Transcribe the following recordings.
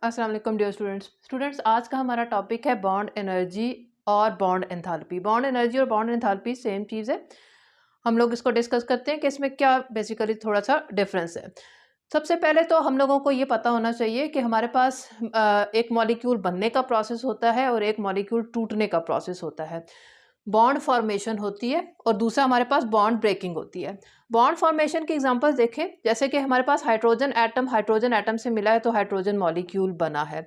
अस्सलाम वालेकुम dear students, आज का हमारा टॉपिक है बॉन्ड एनर्जी और बॉन्ड एंथैल्पी। बॉन्ड एनर्जी और बॉन्ड एंथैल्पी सेम चीज़ है। हम लोग इसको डिस्कस करते हैं कि इसमें क्या बेसिकली थोड़ा सा डिफरेंस है। सबसे पहले तो हम लोगों को ये पता होना चाहिए कि हमारे पास एक मॉलिक्यूल बनने का प्रोसेस होता है और एक मॉलिक्यूल टूटने का प्रोसेस होता है। बॉन्ड फॉर्मेशन होती है और दूसरा हमारे पास बॉन्ड ब्रेकिंग होती है। बॉन्ड फॉर्मेशन की एग्जांपल्स देखें, जैसे कि हमारे पास हाइड्रोजन एटम से मिला है तो हाइड्रोजन मॉलिक्यूल बना है।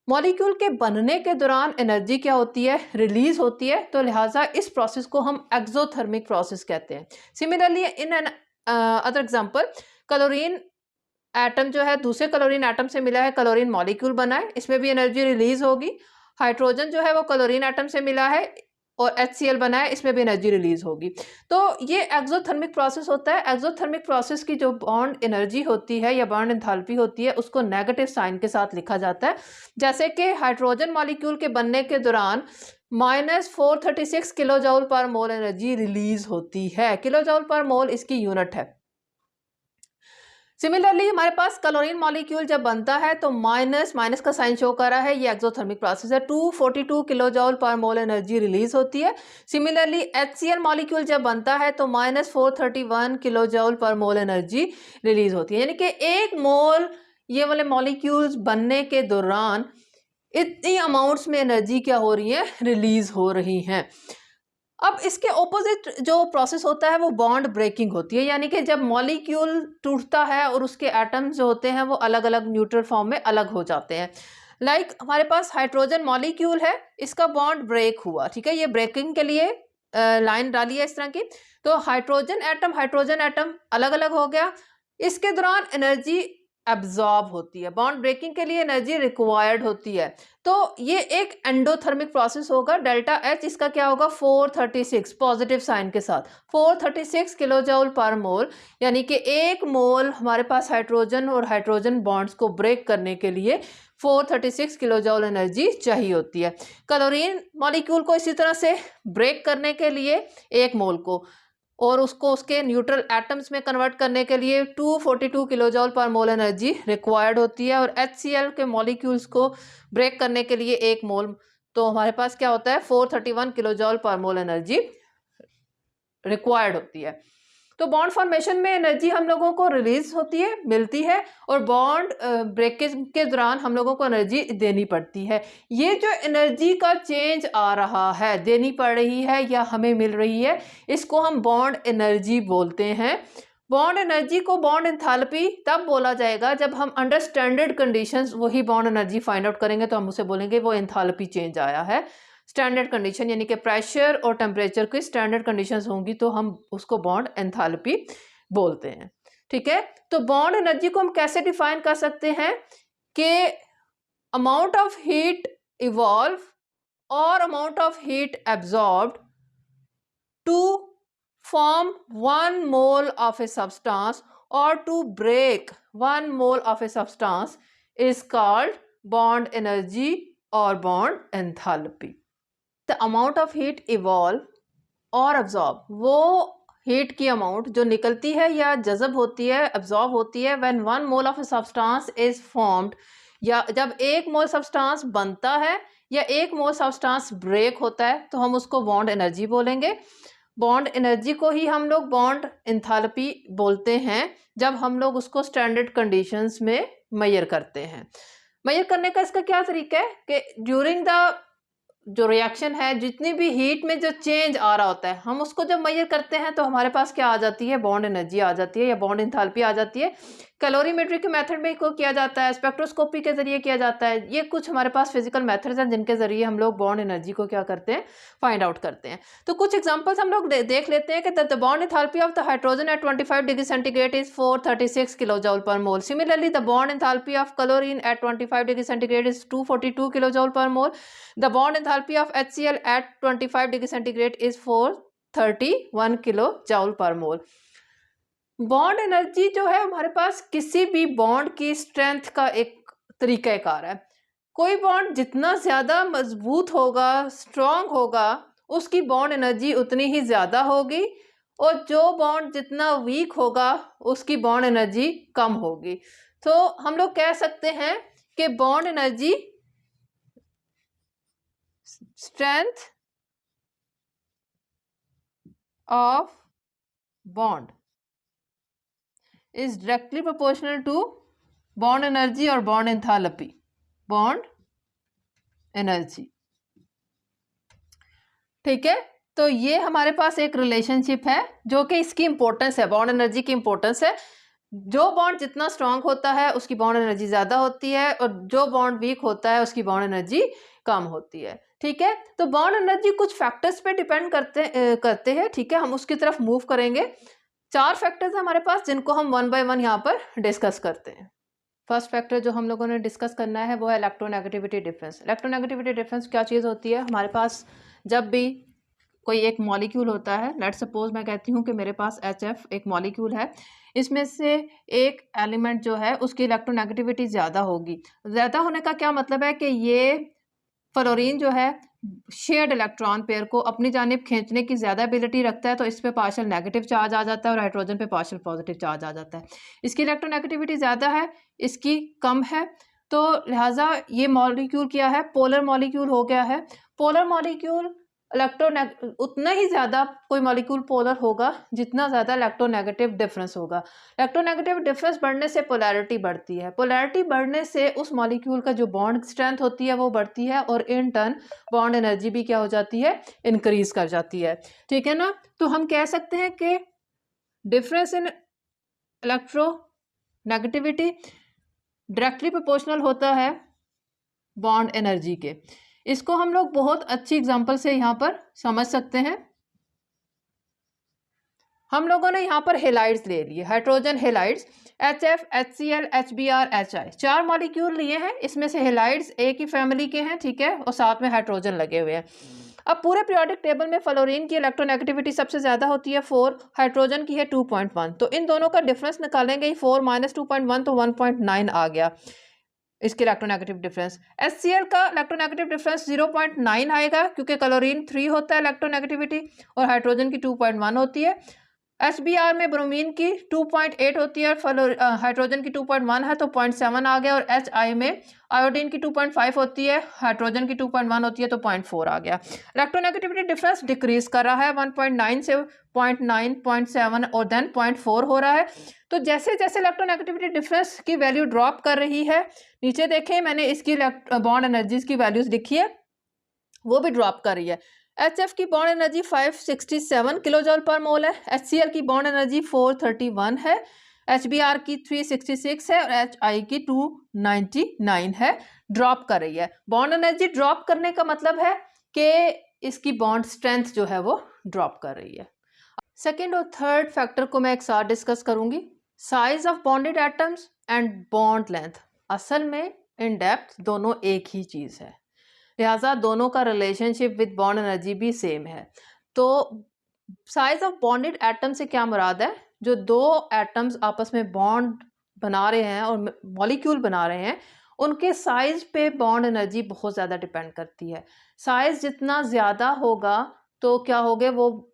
मॉलिक्यूल के बनने के दौरान एनर्जी क्या होती है, रिलीज होती है, तो लिहाजा इस प्रोसेस को हम एक्सोथर्मिक प्रोसेस कहते हैं। Similarly in an other example, chlorine atom जो है दूसरे क्लोरीन एटम से मिला है, क्लोरीन मॉलिक्यूल बना है, इसमें भी एनर्जी रिलीज होगी। हाइड्रोजन जो है वो क्लोरीन एटम से मिला है और HCl बना है, इसमें भी एनर्जी रिलीज होगी। तो ये एक्सोथर्मिक प्रोसेस होता है। एक्सोथर्मिक प्रोसेस की जो बॉन्ड एनर्जी होती है या बॉन्ड एंथैल्पी होती है उसको नेगेटिव साइन के साथ लिखा जाता है। जैसे कि हाइड्रोजन मॉलिक्यूल के बनने के दौरान -436 किलो जूल पर मोल एनर्जी रिलीज होती है। किलो जूल पर मोल इसकी यूनिट है। सिमिलरली हमारे पास क्लोरीन मॉलिक्यूल जब बनता है तो माइनस का साइन शो कर रहा है, ये एक्सोथर्मिक प्रोसेस है। 242 किलो जूल पर मोल एनर्जी रिलीज होती है। सिमिलरली HCl मॉलिक्यूल जब बनता है तो -431 किलो जूल पर मोल एनर्जी रिलीज होती है। यानी कि एक मोल ये वाले मॉलिक्यूल्स बनने के दौरान इतनी अमाउंट्स में एनर्जी क्या हो रही है, रिलीज हो रही हैं। अब इसके ऑपोजिट जो प्रोसेस होता है वो बॉन्ड ब्रेकिंग होती है, यानी कि जब मॉलिक्यूल टूटता है और उसके एटम्स जो होते हैं वो अलग अलग न्यूट्रल फॉर्म में अलग हो जाते हैं। हमारे पास हाइड्रोजन मॉलिक्यूल है, इसका बॉन्ड ब्रेक हुआ, ठीक है, ये ब्रेकिंग के लिए लाइन डाली है इस तरह की। तो हाइड्रोजन एटम अलग अलग हो गया। इसके दौरान एनर्जी एब्जॉर्ब होती है, बॉन्ड ब्रेकिंग के लिए एनर्जी रिक्वायर्ड होती है। तो ये एक एंडोथर्मिक प्रोसेस होगा। डेल्टा H इसका क्या होगा, 436 पॉजिटिव साइन के साथ 436 किलो जूल पर मोल, यानी कि एक मोल हमारे पास हाइड्रोजन और हाइड्रोजन बॉन्ड्स को ब्रेक करने के लिए 436 किलो जूल एनर्जी चाहिए होती है। क्लोरीन मॉलिक्यूल को इसी तरह से ब्रेक करने के लिए एक मोल को और उसको उसके न्यूट्रल एटम्स में कन्वर्ट करने के लिए 242 किलो जूल पर मोल एनर्जी रिक्वायर्ड होती है। और HCl के मॉलिक्यूल्स को ब्रेक करने के लिए एक मोल, तो हमारे पास क्या होता है, 431 किलो जूल पर मोल एनर्जी रिक्वायर्ड होती है। तो बॉन्ड फॉर्मेशन में एनर्जी हम लोगों को रिलीज होती है, मिलती है, और बॉन्ड ब्रेकेज के दौरान हम लोगों को एनर्जी देनी पड़ती है। ये जो एनर्जी का चेंज आ रहा है, देनी पड़ रही है या हमें मिल रही है, इसको हम बॉन्ड एनर्जी बोलते हैं। बॉन्ड एनर्जी को बॉन्ड एंथैल्पी तब बोला जाएगा जब हम अंडर स्टैंडर्ड कंडीशंस वही बॉन्ड एनर्जी फाइंड आउट करेंगे, तो हम उसे बोलेंगे वो एंथैल्पी चेंज आया है। स्टैंडर्ड कंडीशन यानी कि प्रेशर और टेम्परेचर की स्टैंडर्ड कंडीशंस होंगी तो हम उसको बॉन्ड एंथैल्पी बोलते हैं, ठीक है। तो बॉन्ड एनर्जी को हम कैसे डिफाइन कर सकते हैं कि अमाउंट ऑफ हीट इवॉल्व और amount of heat absorbed to form 1 mole of a substance or to break 1 mole of a substance is called bond energy or bond enthalpy. The amount of heat evolve और absorb, वो heat की amount जो निकलती है या जज़ब होती है, absorb होती है when 1 mole of a substance is formed, या जब 1 मोल सब्सटेंस बनता है या 1 मोल सब्सटेंस ब्रेक होता है तो हम उसको बॉन्ड एनर्जी बोलेंगे। बॉन्ड एनर्जी को ही हम लोग बॉन्ड एंथैल्पी बोलते हैं जब हम लोग उसको स्टैंडर्ड कंडीशंस में मेजर करते हैं। मेजर करने का इसका क्या तरीका है कि ड्यूरिंग द जो रिएक्शन है, जितनी भी हीट में जो चेंज आ रहा होता है, हम उसको जब मेजर करते हैं तो हमारे पास क्या आ जाती है, बॉन्ड एनर्जी आ जाती है या बॉन्ड एंथैल्पी आ जाती है। कैलोरीमेट्री के मेथड में को किया जाता है, स्पेक्ट्रोस्कोपी के जरिए किया जाता है। ये कुछ हमारे पास फिजिकल मेथड्स हैं जिनके जरिए हम लोग बॉन्ड एनर्जी को क्या करते हैं, फाइंड आउट करते हैं। तो कुछ एग्जांपल्स हम लोग देख लेते हैं कि the bond enthalpy of the hydrogen at 25 degree centigrade is 436 kilo joule per mole. Similarly the bond enthalpy of chlorine at 25 degree centigrade is 242 kilo joule per mole. The bond enthalpy of HCl at 25 degree centigrade is 431 kilo joule per mole. Bond energy जो है हमारे पास किसी भी bond की strength का एक तरीक़ाकार है। कोई बॉन्ड जितना ज़्यादा मजबूत होगा, स्ट्रॉन्ग होगा, उसकी बॉन्ड एनर्जी उतनी ही ज़्यादा होगी, और जो बॉन्ड जितना वीक होगा उसकी बॉन्ड एनर्जी कम होगी। तो हम लोग कह सकते हैं कि bond energy strength of bond is directly proportional to bond energy और बॉन्ड एंथैल्पी, बॉन्ड एनर्जी। ठीक है, तो ये हमारे पास एक रिलेशनशिप है जो कि इसकी इंपॉर्टेंस है, बॉन्ड एनर्जी की इंपॉर्टेंस है। जो बॉन्ड जितना स्ट्रांग होता है उसकी बॉन्ड एनर्जी ज़्यादा होती है और जो बॉन्ड वीक होता है उसकी बॉन्ड एनर्जी कम होती है। ठीक है, तो बॉन्ड एनर्जी कुछ फैक्टर्स पे डिपेंड करते हैं। ठीक है, हम उसकी तरफ मूव करेंगे। 4 फैक्टर्स हैं हमारे पास जिनको हम वन बाय वन यहाँ पर डिस्कस करते हैं। फर्स्ट फैक्टर जो हम लोगों ने डिस्कस करना है वो है इलेक्ट्रोनेगेटिविटी डिफरेंस। इलेक्ट्रोनेगेटिविटी डिफरेंस क्या चीज़ होती है? हमारे पास जब भी कोई एक मॉलिक्यूल होता है, लेट्स सपोज मैं कहती हूँ कि मेरे पास HF एक मॉलिक्यूल है, इसमें से एक एलिमेंट जो है उसकी इलेक्ट्रोनेगेटिविटी ज़्यादा होगी। ज़्यादा होने का क्या मतलब है कि ये फ्लोरीन जो है शेयर्ड इलेक्ट्रॉन पेयर को अपनी जानिब खींचने की ज़्यादा एबिलिटी रखता है, तो इस पे पार्शियल नेगेटिव चार्ज आ जाता है और हाइड्रोजन पे पार्शियल पॉजिटिव चार्ज आ जाता है। इसकी इलेक्ट्रोनेगेटिविटी ज़्यादा है, इसकी कम है, तो लिहाजा ये मॉलिक्यूल क्या है? पोलर मॉलिक्यूल हो गया है। पोलर मॉलिक्यूल उतना ही ज़्यादा कोई मॉलिक्यूल पोलर होगा जितना ज़्यादा इलेक्ट्रोनेगेटिव डिफरेंस होगा। इलेक्ट्रोनेगेटिव डिफरेंस बढ़ने से पोलैरिटी बढ़ती है, पोलैरिटी बढ़ने से उस मॉलिक्यूल का जो बॉन्ड स्ट्रेंथ होती है वो बढ़ती है और इन टर्न बॉन्ड एनर्जी भी क्या हो जाती है? इंक्रीज कर जाती है। ठीक है ना, तो हम कह सकते हैं कि difference in electronegativity directly proportional होता है बॉन्ड एनर्जी के। इसको हम लोग बहुत अच्छी एग्जांपल से यहाँ पर समझ सकते हैं। हम लोगों ने यहाँ पर हेलाइड्स ले लिए, hydrogen halides, HF, HCl, HBr, HI, 4 molecule लिए हैं। इसमें से हेलाइड्स एक ही फैमिली के हैं, ठीक है, और साथ में हाइड्रोजन लगे हुए हैं। अब पूरे पीरियोडिक टेबल में फ्लोरीन की इलेक्ट्रोनेगेटिविटी सबसे ज़्यादा होती है 4, हाइड्रोजन की है 2.1, तो इन दोनों का डिफरेंस निकालेंगे, 4 - 2.1 तो 1.9 आ गया इसके इलेक्ट्रोनेगेटिव डिफरेंस। HCl का इलेक्ट्रोनेगेटिव डिफरेंस 0.9 आएगा क्योंकि क्लोरीन 3 होता है इलेक्ट्रोनेगेटिविटी और हाइड्रोजन की 2.1 होती है। HBr में ब्रोमीन की 2.8 होती है, हाइड्रोजन की 2.1 है तो 0.7 आ गया, और HI में आयोडीन की 2.5 होती है, हाइड्रोजन की 2.1 होती है तो 0.4 आ गया। इलेक्ट्रोनेगेटिविटी डिफरेंस डिक्रीज कर रहा है 1.9 से 0.9, 0.7 और देन 0.4 हो रहा है। तो जैसे जैसे इलेक्ट्रोनेगेटिविटी डिफरेंस की वैल्यू ड्रॉप कर रही है, नीचे देखें मैंने इसकी बॉन्ड एनर्जीज की वैल्यूज लिखी है, वो भी ड्रॉप कर रही है। HF की बॉन्ड एनर्जी 567 किलोजूल पर मोल है, HCl की बॉन्ड एनर्जी 431 है, HBr की 366 है और HI की 299 है, ड्रॉप कर रही है। बॉन्ड एनर्जी ड्रॉप करने का मतलब है कि इसकी बॉन्ड स्ट्रेंथ जो है वो ड्रॉप कर रही है। सेकेंड और थर्ड फैक्टर को मैं एक साथ डिस्कस करूंगी। Size of bonded atoms and bond length, असल में इन डेप्थ दोनों एक ही चीज़ है, लिहाजा दोनों का रिलेशनशिप विद बॉन्ड एनर्जी भी सेम है। तो साइज ऑफ बॉन्डेड एटम से क्या मुराद है? जो दो एटम्स आपस में बॉन्ड बना रहे हैं और मॉलिक्यूल बना रहे हैं, उनके साइज पे बॉन्ड एनर्जी बहुत ज़्यादा डिपेंड करती है। साइज जितना ज़्यादा होगा तो क्या होगे, वो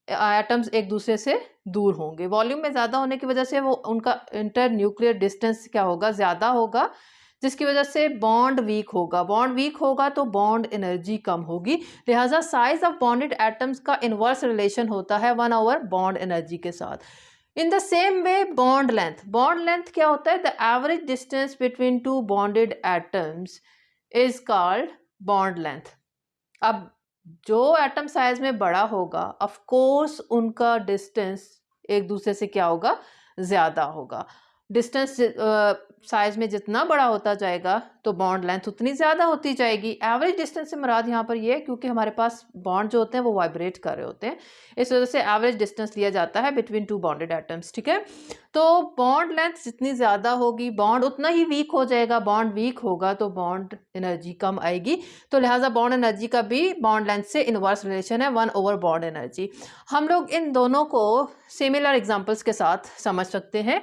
एटम्स एक दूसरे से दूर होंगे। वॉल्यूम में ज़्यादा होने की वजह से वो उनका इंटर न्यूक्लियर डिस्टेंस क्या होगा, ज़्यादा होगा, जिसकी वजह से बॉन्ड वीक होगा। बॉन्ड वीक होगा तो बॉन्ड एनर्जी कम होगी, लिहाजा साइज ऑफ बॉन्डेड एटम्स का इनवर्स रिलेशन होता है 1/, बॉन्ड एनर्जी के साथ। In the same way bond length क्या होता है? The average distance between 2 bonded atoms is called bond length. अब जो एटम साइज में बड़ा होगा, ऑफ कोर्स उनका डिस्टेंस एक दूसरे से क्या होगा, ज़्यादा होगा। डिस्टेंस साइज में जितना बड़ा होता जाएगा तो बॉन्ड लेंथ उतनी ज़्यादा होती जाएगी। एवरेज डिस्टेंस से मुराद यहाँ पर ये है क्योंकि हमारे पास बॉन्ड जो होते हैं वो वाइब्रेट कर रहे होते हैं, इस वजह से एवरेज डिस्टेंस लिया जाता है बिटवीन 2 बॉन्डेड एटम्स। ठीक है, तो बॉन्ड लेंथ जितनी ज़्यादा होगी बॉन्ड उतना ही वीक हो जाएगा, बॉन्ड वीक होगा तो बॉन्ड एनर्जी कम आएगी, तो लिहाजा बॉन्ड एनर्जी का भी बॉन्ड लेंथ से इनवर्स रिलेशन है 1/, बॉन्ड एनर्जी। हम लोग इन दोनों को सिमिलर एग्जाम्पल्स के साथ समझ सकते हैं।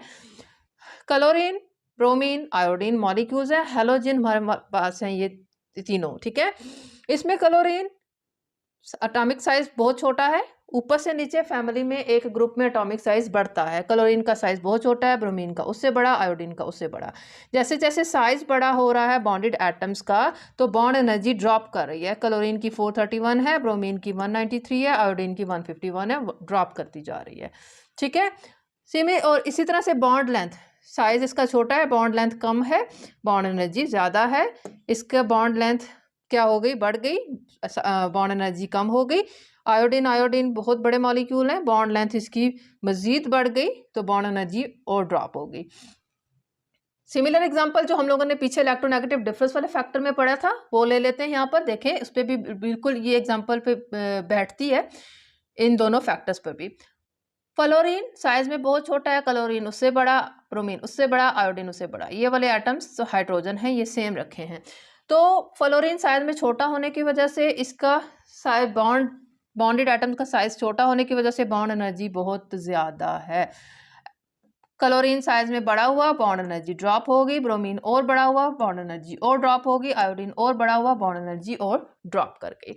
क्लोरीन, ब्रोमीन, आयोडीन मॉलिक्यूल्स हैं, हेलोजन हमारे पास हैं ये तीनों। ठीक है, इसमें क्लोरीन एटॉमिक साइज बहुत छोटा है, ऊपर से नीचे फैमिली में एक ग्रुप में एटॉमिक साइज बढ़ता है। क्लोरीन का साइज बहुत छोटा है, ब्रोमीन का उससे बड़ा, आयोडीन का उससे बड़ा। जैसे जैसे साइज बड़ा हो रहा है बॉन्डेड एटम्स का, तो बॉन्ड एनर्जी ड्रॉप कर रही है। क्लोरीन की 431 है, ब्रोमीन की 193 है, आयोडीन की 151 है, ड्रॉप करती जा रही है। ठीक है, और इसी तरह से बॉन्ड लेंथ, साइज इसका छोटा है, बॉन्ड लेंथ कम है, बॉन्ड एनर्जी ज़्यादा है। इसका बॉन्ड लेंथ क्या हो गई, बढ़ गई, बॉन्ड एनर्जी कम हो गई। आयोडीन बहुत बड़े मॉलिक्यूल हैं, बॉन्ड लेंथ इसकी मजीद बढ़ गई, तो बॉन्ड एनर्जी और ड्रॉप हो गई। सिमिलर एग्जांपल जो हम लोगों ने पीछे इलेक्ट्रोनेगेटिव डिफरेंस वाले फैक्टर में पढ़ा था वो ले लेते हैं। यहाँ पर देखें, उस पर भी बिल्कुल ये एग्जांपल पे बैठती है, इन दोनों फैक्टर्स पर भी। फ्लोरीन साइज में बहुत छोटा है, क्लोरीन उससे बड़ा, ब्रोमीन उससे बड़ा, आयोडीन उससे बड़ा। ये वाले एटम्स जो हाइड्रोजन हैं ये सेम रखे हैं। तो फ्लोरीन साइज में छोटा होने की वजह से इसका साइज बॉन्डेड एटम का साइज छोटा होने की वजह से बॉन्ड एनर्जी बहुत ज़्यादा है। क्लोरीन साइज में बड़ा हुआ, बॉन्ड एनर्जी ड्रॉप होगी। ब्रोमीन और बड़ा हुआ, बॉन्ड एनर्जी और ड्रॉप होगी। आयोडीन और बड़ा हुआ, बॉन्ड एनर्जी और ड्रॉप कर गई।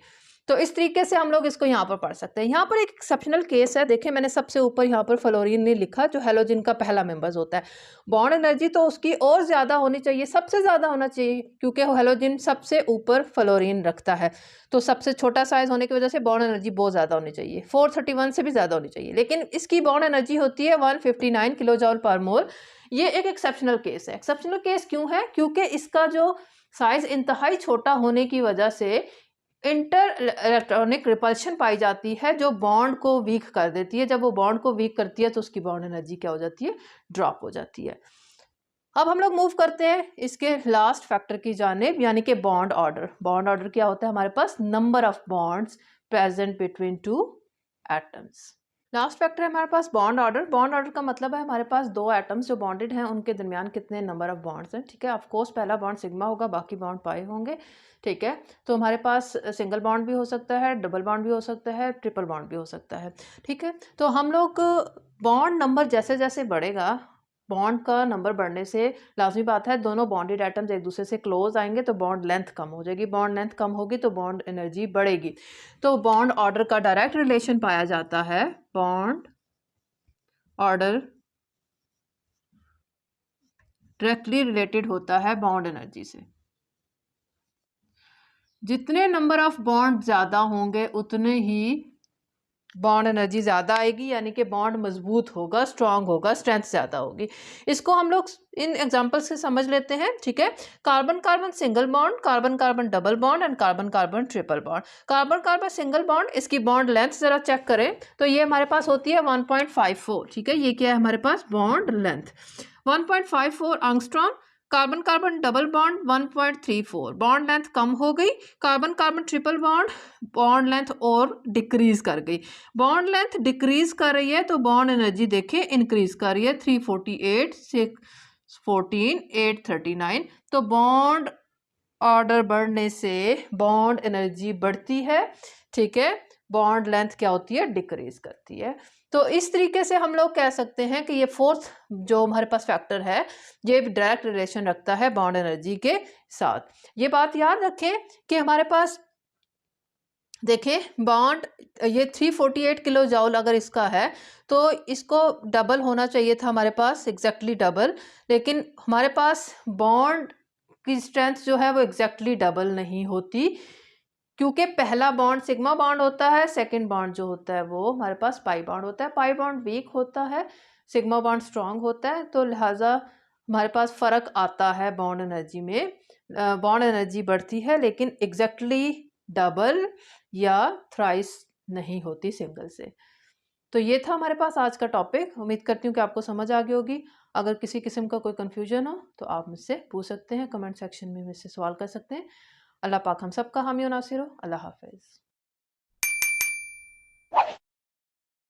तो इस तरीके से हम लोग इसको यहाँ पर पढ़ सकते हैं। यहाँ पर एक एक्सेप्शनल केस है, देखिए मैंने सबसे ऊपर यहाँ पर फ्लोरीन ने लिखा जो हैलोजन का पहला मेंबर्स होता है। बॉन्ड एनर्जी तो उसकी और ज़्यादा होनी चाहिए, सबसे ज़्यादा होना चाहिए, क्योंकि हैलोजन सबसे ऊपर फ्लोरीन रखता है। तो सबसे छोटा साइज होने की वजह से बॉन्ड एनर्जी बहुत ज़्यादा होनी चाहिए, 431 से भी ज़्यादा होनी चाहिए, लेकिन इसकी बॉन्ड एनर्जी होती है 159 किलो जॉल पर मोल। ये एक एक्सेप्शनल केस है। एक्सेप्शनल केस क्यों है? क्योंकि इसका जो साइज इंतहाई छोटा होने की वजह से इंटर इलेक्ट्रॉनिक रिपल्शन पाई जाती है जो बॉन्ड को वीक कर देती है। जब वो बॉन्ड को वीक करती है तो उसकी बॉन्ड एनर्जी क्या हो जाती है, ड्रॉप हो जाती है। अब हम लोग मूव करते हैं इसके लास्ट फैक्टर की जानिब, यानी कि बॉन्ड ऑर्डर। बॉन्ड ऑर्डर क्या होता है हमारे पास? Number of bonds present between two atoms. Last factor है हमारे पास बॉन्ड ऑर्डर। बॉन्ड ऑर्डर का मतलब है हमारे पास दो एटम्स जो बॉन्डेड हैं उनके दरमियान कितने नंबर ऑफ बॉन्ड्स हैं। ठीक है, ऑफ कोर्स पहला बॉन्ड सिग्मा होगा, बाकी बॉन्ड पाई होंगे। ठीक है, तो हमारे पास सिंगल बॉन्ड भी हो सकता है, डबल बॉन्ड भी हो सकता है, ट्रिपल बॉन्ड भी हो सकता है। ठीक है, तो हम लोग बॉन्ड नंबर जैसे जैसे बढ़ेगा, बॉन्ड का नंबर बढ़ने से लाजमी बात है दोनों बॉन्डेड एटम्स एक दूसरे से क्लोज आएंगे तो बॉन्ड लेंथ कम हो जाएगी। बॉन्ड लेंथ कम होगी तो बॉन्ड एनर्जी बढ़ेगी। तो बॉन्ड ऑर्डर का डायरेक्ट रिलेशन पाया जाता है। बॉन्ड ऑर्डर डायरेक्टली रिलेटेड होता है बॉन्ड एनर्जी से। जितने नंबर ऑफ बॉन्ड ज़्यादा होंगे उतने ही बॉन्ड एनर्जी ज़्यादा आएगी, यानी कि बॉन्ड मजबूत होगा, स्ट्रांग होगा, स्ट्रेंथ ज़्यादा होगी। इसको हम लोग इन एग्जांपल्स से समझ लेते हैं। ठीक है, carbon carbon single bond, carbon carbon double bond and carbon carbon triple bond. Carbon carbon single bond, इसकी बॉन्ड लेंथ ज़रा चेक करें तो ये हमारे पास होती है 1.54। ठीक है, ये क्या है हमारे पास? Bond length 1.54 angstrom. Carbon carbon double bond 1.34, bond length कम हो गई। Carbon carbon triple bond length और डिक्रीज कर गई। बॉन्ड लेंथ डिक्रीज कर रही है तो बॉन्ड एनर्जी देखिए इंक्रीज कर रही है, 348, 614, 839। तो बॉन्ड ऑर्डर बढ़ने से बॉन्ड एनर्जी बढ़ती है। ठीक है, बॉन्ड लेंथ क्या होती है? डिक्रीज करती है। तो इस तरीके से हम लोग कह सकते हैं कि ये फोर्थ जो हमारे पास फैक्टर है ये डायरेक्ट रिलेशन रखता है बॉन्ड एनर्जी के साथ। ये बात याद रखें कि हमारे पास देखें बॉन्ड ये 348 किलो जॉल अगर इसका है तो इसको डबल होना चाहिए था हमारे पास, एग्जैक्टली डबल, लेकिन हमारे पास बॉन्ड की स्ट्रेंथ जो है वो एग्जैक्टली डबल नहीं होती, क्योंकि पहला बॉन्ड सिग्मा बॉन्ड होता है, सेकंड बॉन्ड जो होता है वो हमारे पास पाई बॉन्ड होता है। पाई बॉन्ड वीक होता है, सिग्मा बॉन्ड स्ट्रांग होता है, तो लिहाजा हमारे पास फ़र्क आता है बॉन्ड एनर्जी में। बॉन्ड एनर्जी बढ़ती है लेकिन एग्जैक्टली डबल या थ्राइस नहीं होती सिंगल से। तो ये था हमारे पास आज का टॉपिक। उम्मीद करती हूँ कि आपको समझ आ गई होगी। अगर किसी किस्म का कोई कन्फ्यूजन हो तो आप मुझसे पूछ सकते हैं, कमेंट सेक्शन में मुझसे सवाल कर सकते हैं। अल्लाह पाक हम सबका हामी और नासिर हो। अल्लाह हाफ़िज़।